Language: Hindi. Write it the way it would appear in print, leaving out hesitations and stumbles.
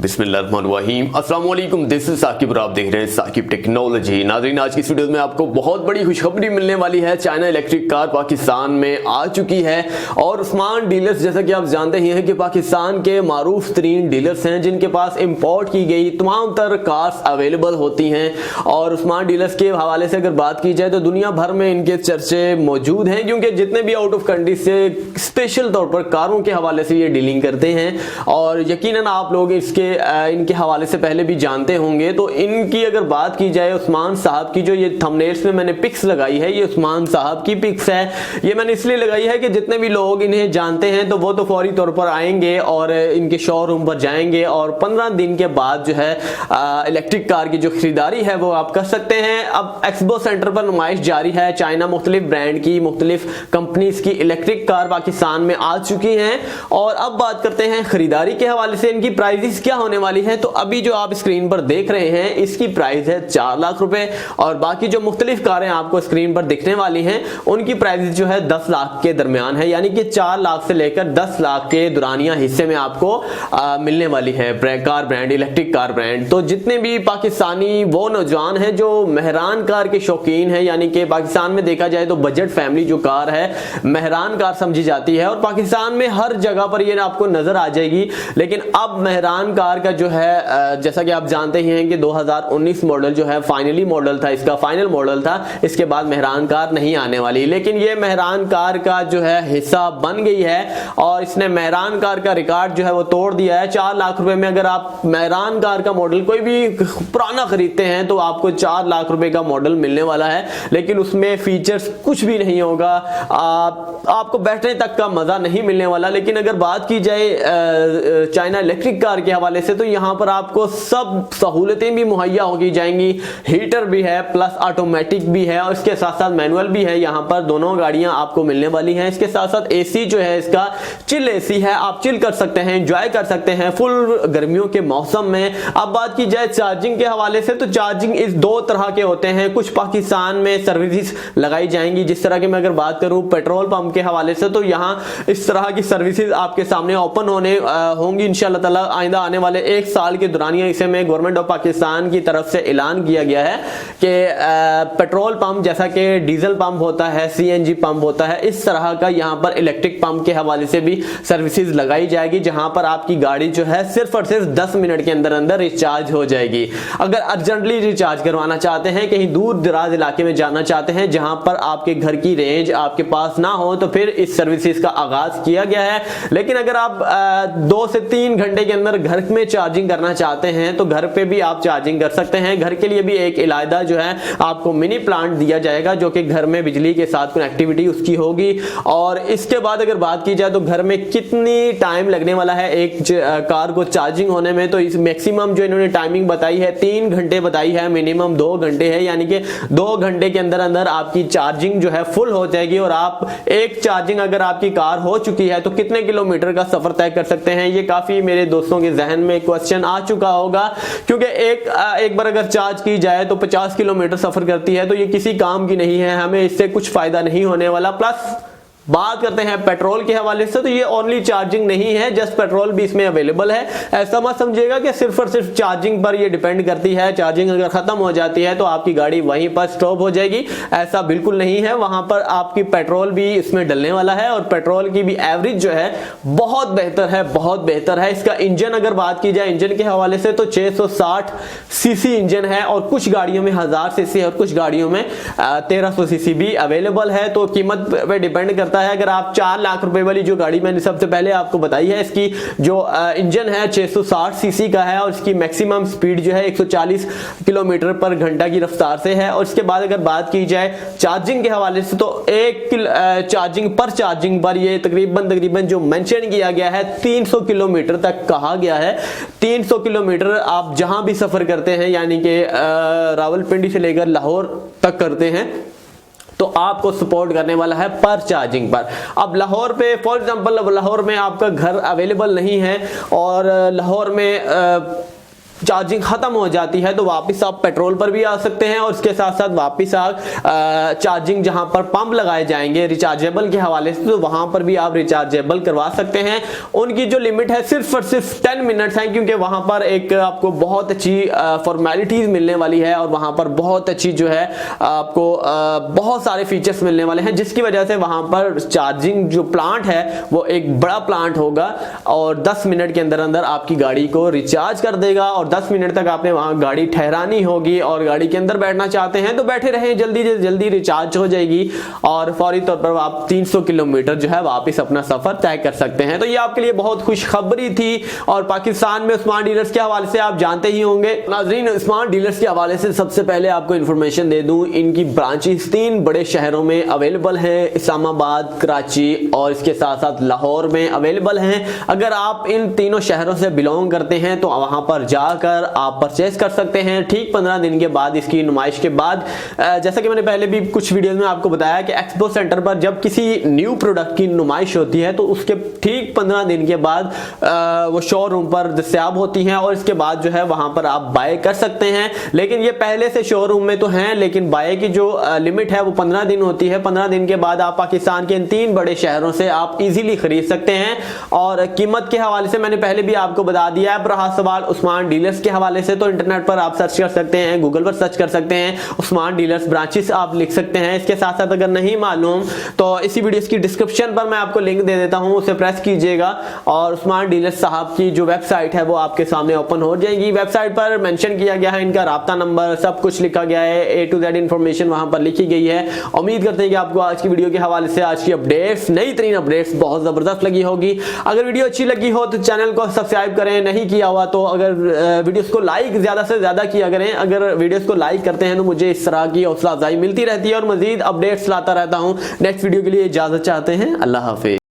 बिस्मिल्लाहिर्रहमानिर्रहीम, अस्सलाम वालेकुम। दिस इज साकिब और आप देख रहे हैं साकिब टेक्नोलॉजी। नाज़रीन, आज की इस वीडियो में आपको बहुत बड़ी खुशखबरी मिलने वाली है। चाइना इलेक्ट्रिक कार पाकिस्तान में आ चुकी है और उस्मान डीलर्स, जैसा कि आप जानते ही हैं कि पाकिस्तान के मारूफ तरीन डीलर्स हैं जिनके पास इंपोर्ट की गई तमाम तर कार्स अवेलेबल होती हैं। और उस्मान डीलर्स के हवाले से अगर बात की जाए तो दुनिया भर में इनके चर्चे मौजूद हैं, क्योंकि जितने भी आउट ऑफ कंट्री से स्पेशल तौर पर कारों के हवाले से ये डीलिंग करते हैं। और यकीनन आप लोग इनके हवाले से पहले भी जानते होंगे। तो इनकी अगर बात की जाए, उस्मान साहब की जो ये थंबनेल्स में मैंने पिक्स लगाई है, ये उस्मान साहब की पिक्स है। ये मैंने इसलिए लगाई है कि जितने भी लोग इन्हें जानते हैं तो वो तो फौरी तौर पर आएंगे और इनके शोरूम पर जाएंगे और 15 दिन के बाद जो है इलेक्ट्रिक कार की जो खरीदारी है वो आप कर सकते हैं। अब एक्सपो सेंटर पर नुमाइश जारी है। चाइना मुख्तलिफ ब्रांड की, मुख्तलिफ कंपनीज की इलेक्ट्रिक कार पाकिस्तान में आ चुकी हैं। और अब बात करते हैं खरीदारी के हवाले से, इनकी प्राइसेस क्या होने वाली है। तो अभी जो आप स्क्रीन पर देख रहे हैं इसकी प्राइस है 4 लाख रुपए और बाकी जो मुख्तलिफ कारें आपको स्क्रीन पर दिखने वाली हैं उनकी प्राइस जो है 10 लाख के दरमियान है, यानी कि 4 लाख से लेकर 10 लाख के दुरानिया हिस्से में आपको मिलने वाली है car brand, electric car brand. तो जितने भी पाकिस्तानी वो नौजवान हैं जो मेहरान कार के शौकीन है, यानी कि पाकिस्तान में देखा जाए तो बजट फैमिली जो कार है मेहरान कार समझी जाती है और पाकिस्तान में हर जगह पर ये आपको नजर आ जाएगी। लेकिन अब मेहरान कार का जो है, जैसा कि आप जानते ही हैं कि 2019 मॉडल जो है फाइनली मॉडल था, इसका फाइनल मॉडल था। इसके बाद मेहरान कार नहीं आने वाली, लेकिन ये मेहरान कार का जो है हिस्सा बन गई है और इसने मेहरान कार का रिकॉर्ड जो है वो तोड़ दिया है। 4 लाख रुपए में अगर आप मेहरान कार का मॉडल कोई भी पुराना खरीदते हैं तो आपको 4 लाख रुपए का मॉडल मिलने वाला है, लेकिन उसमें फीचर्स कुछ भी नहीं होगा, आपको बैठने तक का मजा नहीं मिलने वाला। लेकिन अगर बात की जाए चाइना इलेक्ट्रिक कार के हवाले से तो यहां पर आपको सब सहूलतें भी मुहैया होगी जाएंगी। हीटर भी है, प्लस ऑटोमेटिक भी है और इसके साथ साथ मैनुअल भी है। यहां पर दोनों गाड़ियां आपको मिलने वाली हैं। इसके साथ साथ एसी जो है इसका चिल एसी है, आप चिल कर सकते हैं, एंजॉय कर सकते हैं फुल गर्मियों के मौसम में। अब बात की जाए चार्जिंग के हवाले से तो चार्जिंग इस 2 तरह के होते हैं। कुछ पाकिस्तान में सर्विसेज लगाई जाएंगी, जिस तरह की मैं अगर बात करूं पेट्रोल पंप के हवाले से तो यहां इस तरह की सर्विसेज आपके सामने ओपन होंगी इंशाल्लाह ताला। आइंदा आने वाले 1 साल के दौरानिया इसे में गवर्नमेंट ऑफ पाकिस्तान की तरफ से ऐलान किया गया है कि पेट्रोल पंप जैसा कि डीजल पंप होता है, सीएनजी पंप होता है, इस तरह का यहां पर इलेक्ट्रिक पंप के हवाले से भी सर्विसेज लगाई जाएगी, जहां पर आपकी गाड़ी जो है सिर्फ और सिर्फ 10 मिनट के अंदर अंदर रिचार्ज हो जाएगी। अगर अर्जेंटली रिचार्ज करवाना चाहते हैं, कहीं दूर दराज इलाके में जाना चाहते हैं जहां पर आपके घर की रेंज आपके पास ना हो, तो फिर इस सर्विसेज का आगाज किया गया है। लेकिन अगर आप 2 से 3 घंटे के अंदर घर में चार्जिंग करना चाहते हैं तो घर पे भी आप चार्जिंग कर सकते हैं। घर के लिए भी एक इलायदा जो है आपको मिनी प्लांट दिया जाएगा जो कि घर में बिजली के साथ कनेक्टिविटी उसकी होगी। और इसके बाद अगर बात की जाए तो घर में कितनी टाइम लगने वाला है एक कार को चार्जिंग होने में, तो इस मैक्सिमम जो इन्होंने टाइमिंग बताई है 3 घंटे बताई है, मिनिमम 2 घंटे है, यानी कि 2 घंटे के अंदर अंदर आपकी चार्जिंग जो है फुल हो जाएगी। और आप एक चार्जिंग अगर आपकी कार हो चुकी है तो कितने किलोमीटर का सफर तय कर सकते हैं, ये काफी मेरे दोस्तों के जहन में क्वेश्चन आ चुका होगा। क्योंकि एक बार अगर चार्ज की जाए तो 50 किलोमीटर सफर करती है, तो ये किसी काम की नहीं है, हमें इससे कुछ फायदा नहीं होने वाला। प्लस बात करते हैं पेट्रोल के हवाले से तो ये ओनली चार्जिंग नहीं है, जस्ट पेट्रोल भी इसमें अवेलेबल है। ऐसा मत समझिएगा कि सिर्फ और सिर्फ चार्जिंग पर ये डिपेंड करती है। चार्जिंग अगर खत्म हो जाती है तो आपकी गाड़ी वहीं पर स्टॉप हो जाएगी, ऐसा बिल्कुल नहीं है। वहां पर आपकी पेट्रोल भी इसमें डलने वाला है और पेट्रोल की भी एवरेज जो है बहुत बेहतर है, बहुत बेहतर है। इसका इंजन अगर बात की जाए इंजन के हवाले से तो 660 सीसी इंजन है और कुछ गाड़ियों में 1000 सीसी और कुछ गाड़ियों में 1300 सीसी भी अवेलेबल है। तो कीमत पे डिपेंड करता है। अगर आप 4 लाख रुपए वाली जो गाड़ी मैंने सबसे पहले आपको बताई है, इसकी जो इंजन है 660 सीसी का है और इसकी मैक्सिमम स्पीड जो है 140 किलोमीटर पर घंटा की रफ्तार से है। और इसके बाद अगर बात की जाए चार्जिंग के हवाले से तो एक चार्जिंग पर ये तकरीबन जो मेंशन किया गया है 300 किलोमीटर तक कहा गया है। 300 किलोमीटर आप जहां भी सफर करते हैं, यानी कि रावलपिंडी से लेकर लाहौर तक करते हैं, तो आपको सपोर्ट करने वाला है पर चार्जिंग पर। अब लाहौर पे फॉर एग्जांपल लाहौर में आपका घर अवेलेबल नहीं है और लाहौर में चार्जिंग खत्म हो जाती है तो वापस आप पेट्रोल पर भी आ सकते हैं और इसके साथ साथ वापस आप चार्जिंग जहां पर पंप लगाए जाएंगे रिचार्जेबल के हवाले से, तो वहां पर भी आप रिचार्जेबल करवा सकते हैं। उनकी जो लिमिट है सिर्फ और सिर्फ 10 मिनट्स है, क्योंकि वहां पर एक आपको बहुत अच्छी फॉर्मेलिटीज मिलने वाली है और वहां पर बहुत अच्छी जो है आपको बहुत सारे फीचर्स मिलने वाले हैं, जिसकी वजह से वहां पर चार्जिंग जो प्लांट है वो एक बड़ा प्लांट होगा और 10 मिनट के अंदर अंदर आपकी गाड़ी को रिचार्ज कर देगा और 10 मिनट तक आपने वहां गाड़ी ठहरानी होगी और गाड़ी के अंदर बैठना चाहते हैं तो बैठे रहे, जल्दी से जल्दी रिचार्ज हो जाएगी और फौरी तौर पर आप 300 किलोमीटर जो है वापस अपना सफर तय कर सकते हैं। तो ये आपके लिए बहुत खुशखबरी थी और पाकिस्तान में उस्मान डीलर्स के हवाले से आप जानते ही होंगे। नाज़रीन, उस्मान डीलर्स के हवाले से सबसे पहले आपको इंफॉर्मेशन दे दूं, इनकी ब्रांचेस 3 बड़े शहरों में अवेलेबल हैं, इस्लामाबाद, कराची और इसके साथ साथ लाहौर में अवेलेबल हैं। अगर आप इन तीनों शहरों से बिलोंग करते हैं तो वहां पर जाकर आप परचेस कर सकते हैं। ठीक 15 दिन के बाद इसकी नुमाइश के बाद, जैसा कि मैंने पहले भी कुछ वीडियोस में आपको बताया कि एक्सपो सेंटर पर जब किसी न्यू प्रोडक्ट की नुमाइश होती है तो उसके ठीक 15 दिन के बाद वो शोरूम पर दस्तयाब होती हैं और इसके बाद जो है वहां पर आप बाय कर सकते हैं। लेकिन ये पहले से शोरूम में तो हैं, लेकिन बाय की जो लिमिट है वो 15 दिन होती है। 15 दिन के बाद आप पाकिस्तान के इन 3 बड़े शहरों से आप इजीली खरीद सकते हैं। और कीमत के हवाले से मैंने पहले भी आपको बता दिया है। रहा सवाल उस्मान डीलर्स के हवाले से, तो इंटरनेट पर आप सर्च कर सकते हैं, गूगल पर सर्च कर सकते हैं, उस्मान डीलर्स ब्रांचेस आप लिख सकते हैं। इसके साथ साथ अगर नहीं मालूम तो इसी वीडियो की डिस्क्रिप्शन पर मैं आपको लिंक दे देता हूं, उसे प्रेस कीजिएगा और उस्मान डीलर्स साहब की जो वेबसाइट है वो आपके सामने ओपन हो जाएगी। वेबसाइट पर मेंशन किया गया है इनका राब्ता नंबर, सब कुछ लिखा गया है, A to Z इंफॉर्मेशन वहां पर लिखी गई है। उम्मीद करते हैं कि आपको आज की वीडियो के हवाले से आज की अपडेट्स, नई तरीन अपडेट्स बहुत जबरदस्त लगी होगी। अगर वीडियो अच्छी लगी हो तो चैनल को सब्सक्राइब करें, नहीं किया हुआ तो अगर वीडियोस को लाइक ज्यादा से ज्यादा किया करें। अगर वीडियोस को लाइक करते हैं तो मुझे इस तरह की हौसला अफजाई मिलती रहती है और मजीद अपडेट्स लाता रहता हूं। नेक्स्ट वीडियो के लिए इजाजत चाहते हैं, अल्लाह हाफिज।